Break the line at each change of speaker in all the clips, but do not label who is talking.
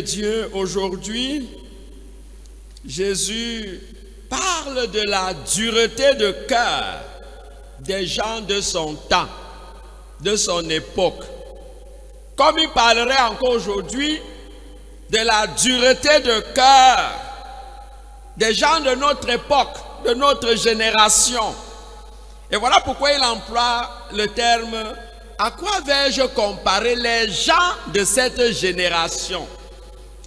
Dieu, aujourd'hui, Jésus parle de la dureté de cœur des gens de son temps, de son époque. Comme il parlerait encore aujourd'hui de la dureté de cœur des gens de notre époque, de notre génération. Et voilà pourquoi il emploie le terme « à quoi vais-je comparer les gens de cette génération ?»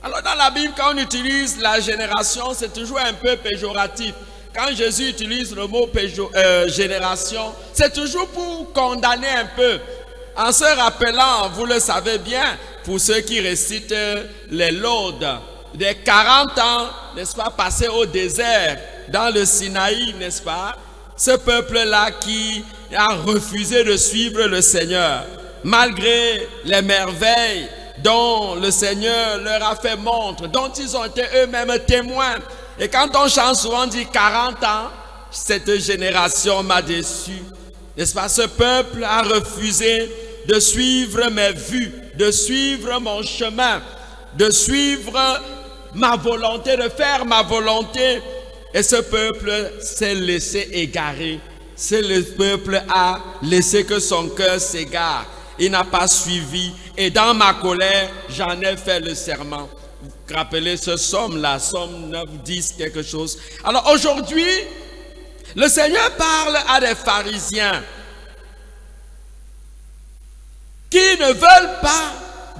Alors dans la Bible, quand on utilise la génération, c'est toujours un peu péjoratif. Quand Jésus utilise le mot génération, c'est toujours pour condamner un peu. En se rappelant, vous le savez bien, pour ceux qui récitent les laudes, des 40 ans, n'est-ce pas, passés au désert, dans le Sinaï, n'est-ce pas, ce peuple-là qui a refusé de suivre le Seigneur, malgré les merveilles dont le Seigneur leur a fait montre, dont ils ont été eux-mêmes témoins. Et quand on chante souvent, on dit 40 ans, cette génération m'a déçu. N'est-ce pas? Ce peuple a refusé de suivre mes vues, de suivre mon chemin, de suivre ma volonté, de faire ma volonté. Et ce peuple s'est laissé égarer. Ce peuple a laissé que son cœur s'égare. Il n'a pas suivi. Et dans ma colère, j'en ai fait le serment. Vous vous rappelez ce somme-là, somme 9, 10, quelque chose. Alors aujourd'hui, le Seigneur parle à des pharisiens qui ne veulent pas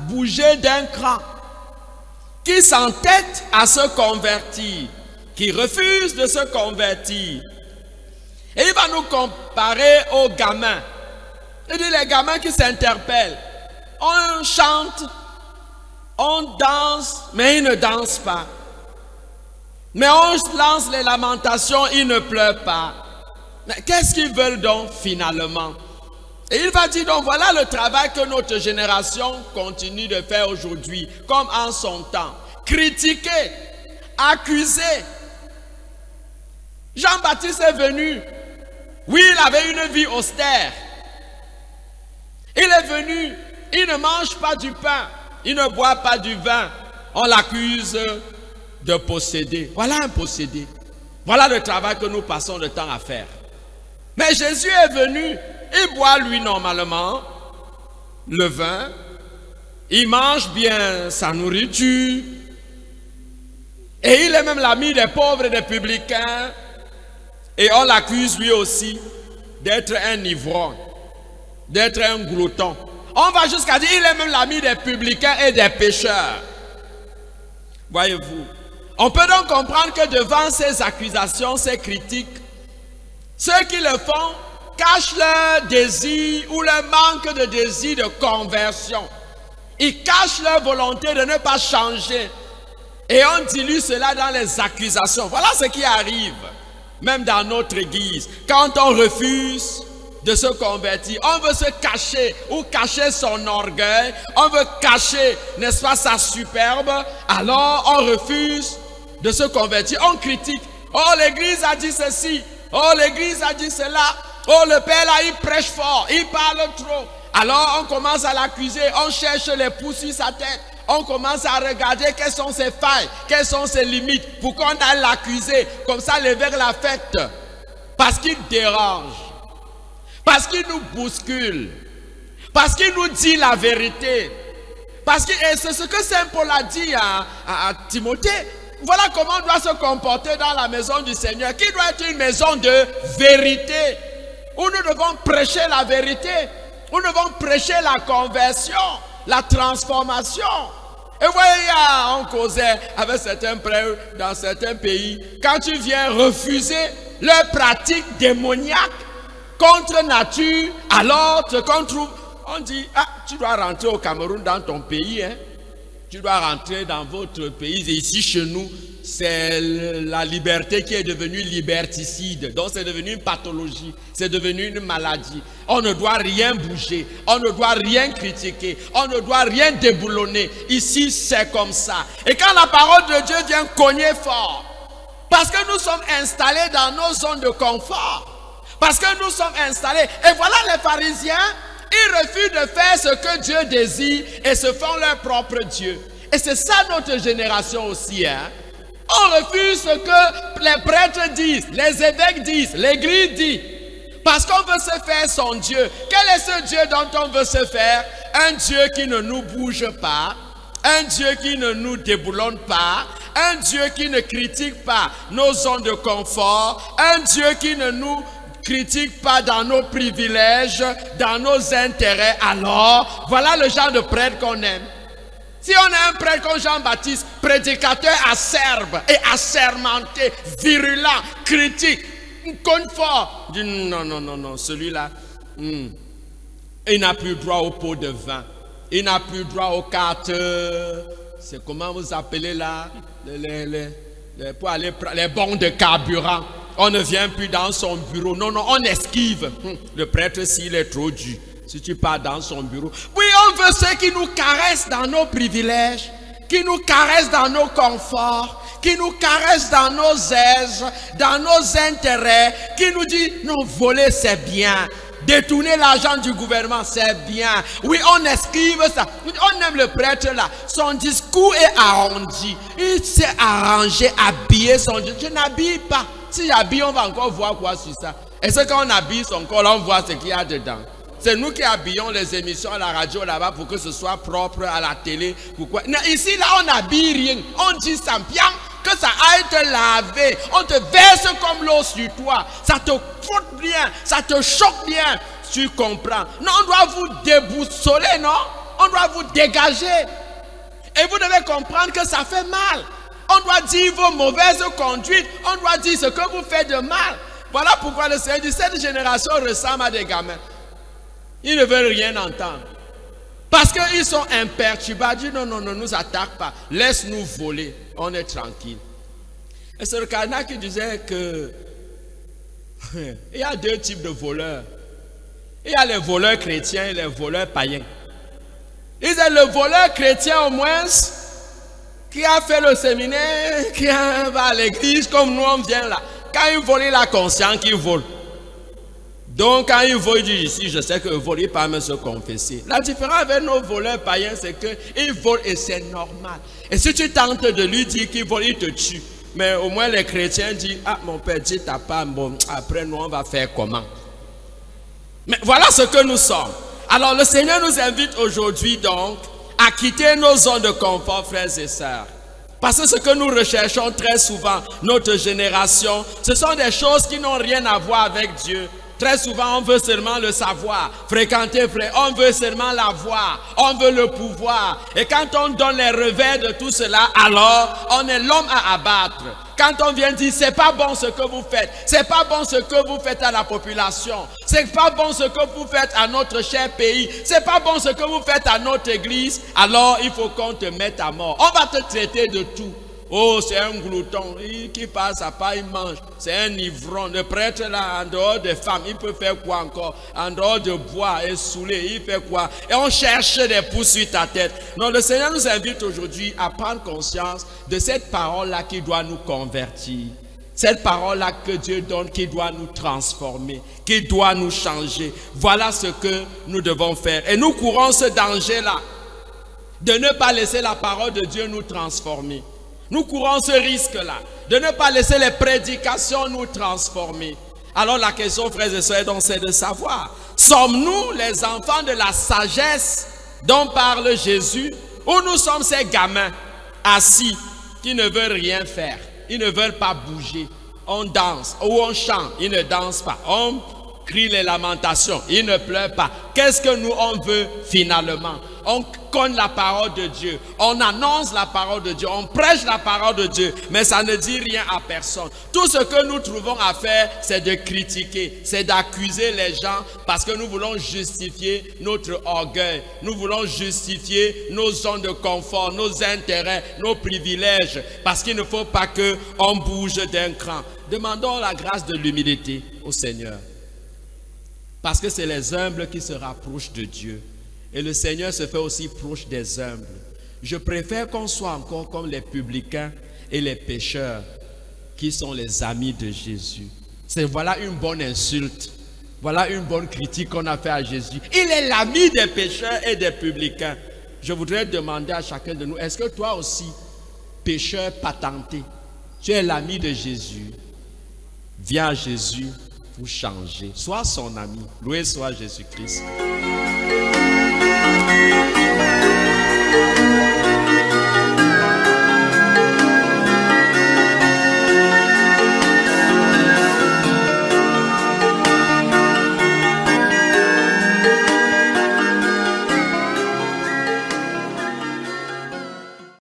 bouger d'un cran, qui s'entêtent à se convertir, qui refusent de se convertir. Et il va nous comparer aux gamins. Il dit les gamins qui s'interpellent. On chante, on danse, mais ils ne dansent pas. Mais on lance les lamentations, ils ne pleurent pas. Mais qu'est-ce qu'ils veulent donc finalement? Et il va dire donc voilà le travail que notre génération continue de faire aujourd'hui, comme en son temps. Critiquer, accuser. Jean-Baptiste est venu. Oui, il avait une vie austère. Il est venu, il ne mange pas du pain, il ne boit pas du vin. On l'accuse de posséder. Voilà un possédé. Voilà le travail que nous passons le temps à faire. Mais Jésus est venu, il boit lui normalement le vin, il mange bien sa nourriture, et il est même l'ami des pauvres et des publicains, et on l'accuse lui aussi d'être un ivrogne, d'être un glouton. On va jusqu'à dire qu'il est même l'ami des publicains et des pécheurs. Voyez-vous, on peut donc comprendre que devant ces accusations, ces critiques, ceux qui le font cachent leur désir ou leur manque de désir de conversion. Ils cachent leur volonté de ne pas changer. Et on dilue cela dans les accusations. Voilà ce qui arrive, même dans notre église. Quand on refuse de se convertir, on veut se cacher ou cacher son orgueil, on veut cacher, n'est-ce pas, sa superbe, alors on refuse de se convertir, on critique. Oh, l'église a dit ceci, oh, l'église a dit cela, oh, le père là, il prêche fort, il parle trop. Alors on commence à l'accuser, on cherche les poux sur sa tête, on commence à regarder quelles sont ses failles, quelles sont ses limites, pour qu'on aille l'accuser, comme ça l'évêque la fête, parce qu'il dérange. Parce qu'il nous bouscule. Parce qu'il nous dit la vérité. Parce que c'est ce que Saint Paul a dit à Timothée. Voilà comment on doit se comporter dans la maison du Seigneur, qui doit être une maison de vérité, où nous devons prêcher la vérité, où nous devons prêcher la conversion, la transformation. Et voyez, on causait avec certains prêtres dans certains pays, quand tu viens refuser leurs pratiques démoniaques, contre nature, alors ce qu'on trouve, on dit, ah, tu dois rentrer au Cameroun dans ton pays, hein? Tu dois rentrer dans votre pays, et ici chez nous, c'est la liberté qui est devenue liberticide, donc c'est devenu une pathologie, c'est devenu une maladie. On ne doit rien bouger, on ne doit rien critiquer, on ne doit rien déboulonner, ici c'est comme ça. Et quand la parole de Dieu vient cogner fort, parce que nous sommes installés dans nos zones de confort, parce que nous sommes installés. Et voilà les pharisiens, ils refusent de faire ce que Dieu désire et se font leur propre Dieu. Et c'est ça notre génération aussi. Hein? On refuse ce que les prêtres disent, les évêques disent, l'église dit. Parce qu'on veut se faire son Dieu. Quel est ce Dieu dont on veut se faire? Un Dieu qui ne nous bouge pas. Un Dieu qui ne nous déboulonne pas. Un Dieu qui ne critique pas nos zones de confort. Un Dieu qui ne nous critique pas dans nos privilèges, dans nos intérêts. Alors, voilà le genre de prêtre qu'on aime. Si on a un prêtre comme Jean-Baptiste, prédicateur acerbe et assermenté, virulent, critique, confort, dit non, celui-là, il n'a plus droit au pot de vin, il n'a plus droit aux cartes, c'est comment vous appelez là, pour aller les bons de carburant. On ne vient plus dans son bureau, non, on esquive. Le prêtre, s'il est trop dur. Si tu pars dans son bureau. Oui, on veut ceux qui nous caressent dans nos privilèges, qui nous caressent dans nos conforts, qui nous caressent dans nos aises, dans nos intérêts, qui nous disent, non, voler c'est bien, détourner l'argent du gouvernement c'est bien. Oui, on esquive ça. On aime le prêtre là. Son discours est arrondi. Il s'est arrangé, habillé son Dieu. Je n'habille pas. Si j'habille, on va encore voir quoi sur ça. Et ce qu'on habille son corps, là, on voit ce qu'il y a dedans. C'est nous qui habillons les émissions à la radio là-bas pour que ce soit propre à la télé. Pourquoi? Ici, là, on n'habille rien. On dit ça bien, que ça aille te laver. On te verse comme l'eau sur toi. Ça te frotte bien, ça te choque bien. Tu comprends? Non, on doit vous déboussoler, non? On doit vous dégager. Et vous devez comprendre que ça fait mal. On doit dire vos mauvaises conduites. On doit dire ce que vous faites de mal. Voilà pourquoi le Seigneur dit, cette génération ressemble à des gamins. Ils ne veulent rien entendre. Parce qu'ils sont imperturbables. Ils disent non, ne nous attaque pas. Laisse-nous voler. On est tranquille. Et c'est le Karnak qui disait que il y a deux types de voleurs. Il y a les voleurs chrétiens et les voleurs païens. Il disait le voleur chrétien au moins, qui a fait le séminaire, qui va à l'église comme nous on vient là. Quand il vole, il a conscience qu'il vole. Donc, quand il vole, il dit ici, je sais que le vol, il ne peut pas me se confesser. La différence avec nos voleurs païens, c'est qu'ils volent et c'est normal. Et si tu tentes de lui dire qu'il vole, il te tue. Mais au moins, les chrétiens disent, ah, mon père, dis ta part, bon, après, nous, on va faire comment? Mais voilà ce que nous sommes. Alors, le Seigneur nous invite aujourd'hui, donc, à quitter nos zones de confort, frères et sœurs. Parce que ce que nous recherchons très souvent, notre génération, ce sont des choses qui n'ont rien à voir avec Dieu. Très souvent, on veut seulement le savoir, fréquenter, frère, on veut seulement l'avoir, on veut le pouvoir. Et quand on donne les revers de tout cela, alors on est l'homme à abattre. Quand on vient dire, c'est pas bon ce que vous faites, c'est pas bon ce que vous faites à la population, c'est pas bon ce que vous faites à notre cher pays, c'est pas bon ce que vous faites à notre église, alors il faut qu'on te mette à mort. On va te traiter de tout. Oh, c'est un glouton, qui passe à pas, il mange. C'est un ivrogne. Le prêtre là, en dehors des femmes, il peut faire quoi encore? En dehors de boire et saouler, il fait quoi? Et on cherche des poursuites à tête. Non, le Seigneur nous invite aujourd'hui à prendre conscience de cette parole-là qui doit nous convertir. Cette parole-là que Dieu donne, qui doit nous transformer, qui doit nous changer. Voilà ce que nous devons faire. Et nous courons ce danger-là, de ne pas laisser la parole de Dieu nous transformer. Nous courons ce risque-là, de ne pas laisser les prédications nous transformer. Alors la question, frères et sœurs, c'est de savoir, sommes-nous les enfants de la sagesse dont parle Jésus, ou nous sommes ces gamins assis qui ne veulent rien faire, ils ne veulent pas bouger. On danse ou on chante, ils ne dansent pas. On crie les lamentations, ils ne pleurent pas. Qu'est-ce que nous on veut finalement? On connaît la parole de Dieu, on annonce la parole de Dieu, on prêche la parole de Dieu, mais ça ne dit rien à personne. Tout ce que nous trouvons à faire, c'est de critiquer, c'est d'accuser les gens parce que nous voulons justifier notre orgueil, nous voulons justifier nos zones de confort, nos intérêts, nos privilèges, parce qu'il ne faut pas qu'on bouge d'un cran. Demandons la grâce de l'humilité au Seigneur, parce que c'est les humbles qui se rapprochent de Dieu. Et le Seigneur se fait aussi proche des humbles. Je préfère qu'on soit encore comme les publicains et les pécheurs qui sont les amis de Jésus. Voilà une bonne insulte. Voilà une bonne critique qu'on a fait à Jésus. Il est l'ami des pécheurs et des publicains. je voudrais demander à chacun de nous, est-ce que toi aussi, pécheur patenté, tu es l'ami de Jésus? Viens à Jésus pour changer. Sois son ami. Loué soit Jésus-Christ.